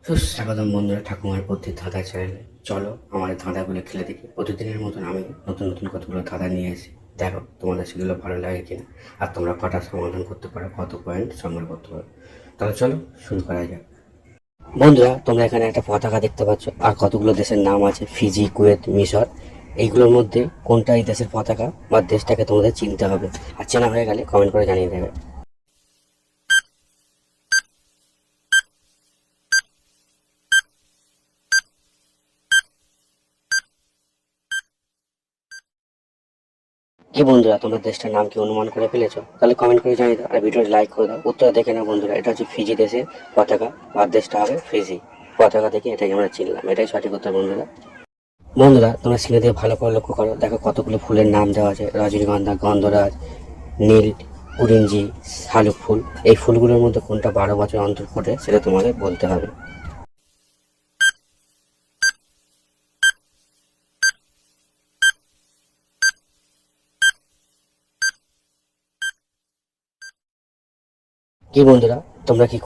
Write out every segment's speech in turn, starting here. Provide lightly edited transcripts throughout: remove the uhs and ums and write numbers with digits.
সুস্বাগতম বন্ধুরা ঠাকুমার প্রতি ধাঁধা চ্যানেলে। চলো আমাদের ধাঁধাগুলো খেলে দেখি। প্রতিদিনের মতন আমি নতুন নতুন কতগুলো ধাঁধা নিয়ে এসেছি। দেখো তোমাদের সেগুলো ভালো লাগে কিনা, আর তোমরা কটা সমাধান করতে পারো, কত পয়েন্ট সংগ্রহ করতে পারো। তাহলে চলো শুরু করা যাক। বন্ধুরা, তোমরা এখানে একটা পতাকা দেখতে পাচ্ছ, আর কতগুলো দেশের নাম আছে: ফিজি, কুয়েত, মিশর। এইগুলোর মধ্যে কোনটা এই দেশের পতাকা বা দেশটাকে তোমাদের চিনতে হবে। আর চেনা হয়ে গেলে কমেন্ট করে জানিয়ে দেবে। কি বন্ধুরা, তোমরা দেশটার নাম কি অনুমান করে ফেলেছো? তাহলে কমেন্ট করে জানিয়ে দাও, আর ভিডিওটি লাইক করে দাও। উত্তর দেখে নাও বন্ধুরা, এটা হচ্ছে ফিজি দেশের পতাকা, আর দেশটা হবে ফিজি। পতাকা দেখে এটাই আমরা চিনলাম, এটাই সঠিক উত্তর বন্ধুরা। বন্ধুরা, তোমরা স্ক্রিনে দিয়ে ভালো করে লক্ষ্য করো, দেখো কতগুলো ফুলের নাম দেওয়া আছে: রজনীগন্ধা, গন্ধরাজ, নীল, কুরিঞ্জি, শালুক ফুল। এই ফুলগুলোর মধ্যে কোনটা 12 বছর অন্তর ফোটে সেটা তোমাদের বলতে হবে। কি বন্ধুরা, তোমরা কি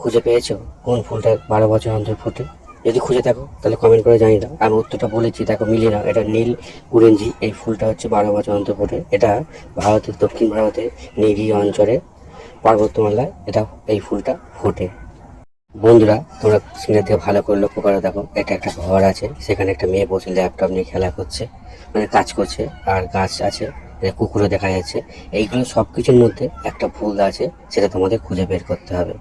খুঁজে পেয়েছো কোন ফুলটা 12 বছর অন্তর ফোটে? যদি খুঁজে থাকো তাহলে কমেন্ট করে জানিয়ে দাও। আমি উত্তরটা বলেছি, দেখো মিলিয়ে নাও। এটা নীল কুরিঞ্জি। এই ফুলটা হচ্ছে 12 বছর অন্তর ফোটে। এটা ভারতের দক্ষিণ ভারতে নিরিবিলি অঞ্চলে পর্বতমালায় এটা এই ফুলটা ফোটে। বন্ধুরা, তোমরা স্ক্রিনের থেকে ভালো করে লক্ষ্য করে দেখো, এটা একটা ঘর আছে, সেখানে একটা মেয়ে বসে ল্যাপটপ নিয়ে খেলা করছে, মানে কাজ করছে। আর গাছ আছে, কুকুরও দেখা যাচ্ছে। এইগুলো সব কিছুর মধ্যে একটা ভুল আছে, সেটা তোমাদের খুঁজে বের করতে হবে।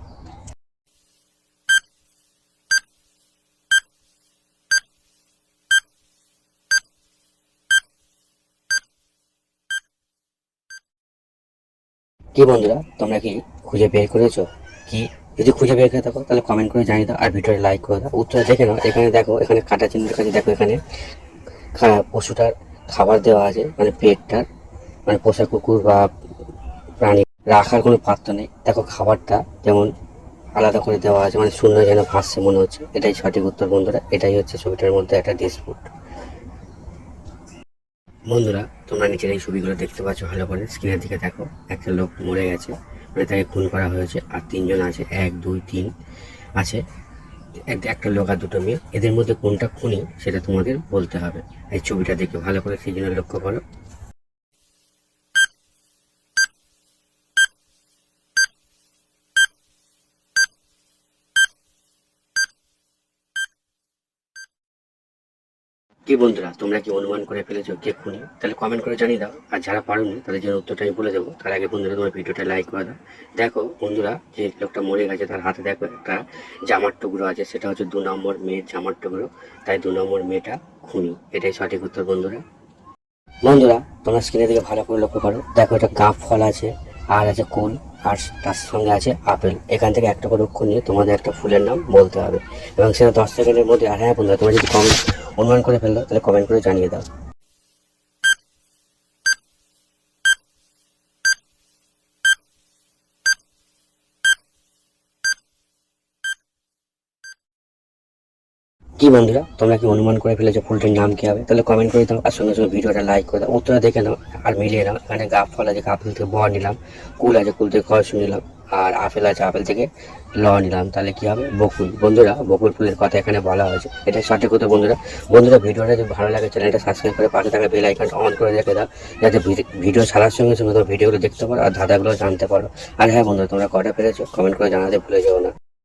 কি বন্ধুরা, তোমরা কি খুঁজে বের করেছো? কি যদি খুঁজে বের করে থাকো তাহলে কমেন্ট করে জানিয়ে দাও, আর ভিডিওটা লাইক করে দাও। উত্তর দেখে নাও, এখানে দেখো, এখানে কাটা চিহ্নের কাছে দেখো, এখানে পশুটার খাবার দেওয়া আছে, মানে পেটটার, মানে পোষা কুকুর বা প্রাণী রাখার কোনো পাত্র নেই। দেখো খাবারটা যেমন আলাদা করে দেওয়া আছে, মানে শূন্য যেন ভাসছে মনে হচ্ছে। এটাই সঠিক উত্তর বন্ধুরা, এটাই হচ্ছে ছবিটার মধ্যে একটা ডিসপুট। বন্ধুরা, তোমরা নিচের এই ছবিগুলো দেখতে পাচ্ছ, ভালো করে স্ক্রিনের দিকে দেখো। একটা লোক মরে গেছে, মানে তাকে খুন করা হয়েছে, আর তিনজন আছে, 1 2 3 আছে। একটা লোক আর দুটো মেয়ে। এদের মধ্যে কোনটা খুনি সেটা তোমাদের বলতে হবে। এই ছবিটা দেখে ভালো করে সেই জন্য লক্ষ্য করো। কি বন্ধুরা, তোমরা কি অনুমান করে ফেলেছো কে খুনি? তাহলে কমেন্ট করে জানিয়ে দাও। আর যারা পারোনি তাদের জন্য উত্তরটা আমি বলে দেবো, তার আগে বন্ধুরা তোমার ভিডিওটা লাইক করে দাও। দেখো বন্ধুরা, যে লোকটা মরে গেছে তার হাতে দেখো একটা জামার টুকরো আছে, সেটা হচ্ছে 2 নম্বর মেয়ের জামার টুকরো। তাই 2 নম্বর মেয়েটা খুনি, এটাই সঠিক উত্তর বন্ধুরা। বন্ধুরা, তোমরা স্ক্রিনের দিকে ভালো করে লক্ষ্য করো, দেখো একটা গাঁপ ফল আছে, আর আছে কুল, আর তার সঙ্গে আছে আপেল। এখান থেকে একটা করে অক্ষর নিয়ে তোমাদের একটা ফুলের নাম বলতে হবে, এবং সেটা 10 সেকেন্ডের মধ্যে। আর হ্যাঁ বন্ধুরা, তোমরা যদি অনুমান করে ফেললো তাহলে কমেন্ট করে জানিয়ে দাও। কি বন্ধুরা, তোমরা কি অনুমান করে ফেলেছো ফুলটির নাম কি হবে? তাহলে কমেন্ট করে দাও, আর সঙ্গে সঙ্গে ভিডিওটা লাইক করে দাও। উত্তরটা দেখে নাও আর মিলিয়ে নাও। এখানে গাছ ফল আছে, আপেল থেকে ব নিলাম, কুল আছে, কুল থেকে কস নিলাম, আর আপেল আছে, আপেল থেকে ল নিলাম। তাহলে কি হবে? বকুল। বন্ধুরা, বকুল ফুলের কথা এখানে বলা হয়েছে, এটা সঠিক কথা বন্ধুরা। বন্ধুরা, ভিডিওটা যদি ভালো লাগে চ্যানেলটা সাবস্ক্রাইব করে পাশে থাকা বেল আইকনটা অন করে রেখে দাও, যাতে ভিডিও ছাড়ার সঙ্গে সঙ্গে তোমরা ভিডিওগুলো দেখতে পারো আর ধাঁধাগুলো জানতে পারো। আর হ্যাঁ বন্ধুরা, তোমরা কটা পেরেছো কমেন্ট করে জানাতে ভুলে যাও না।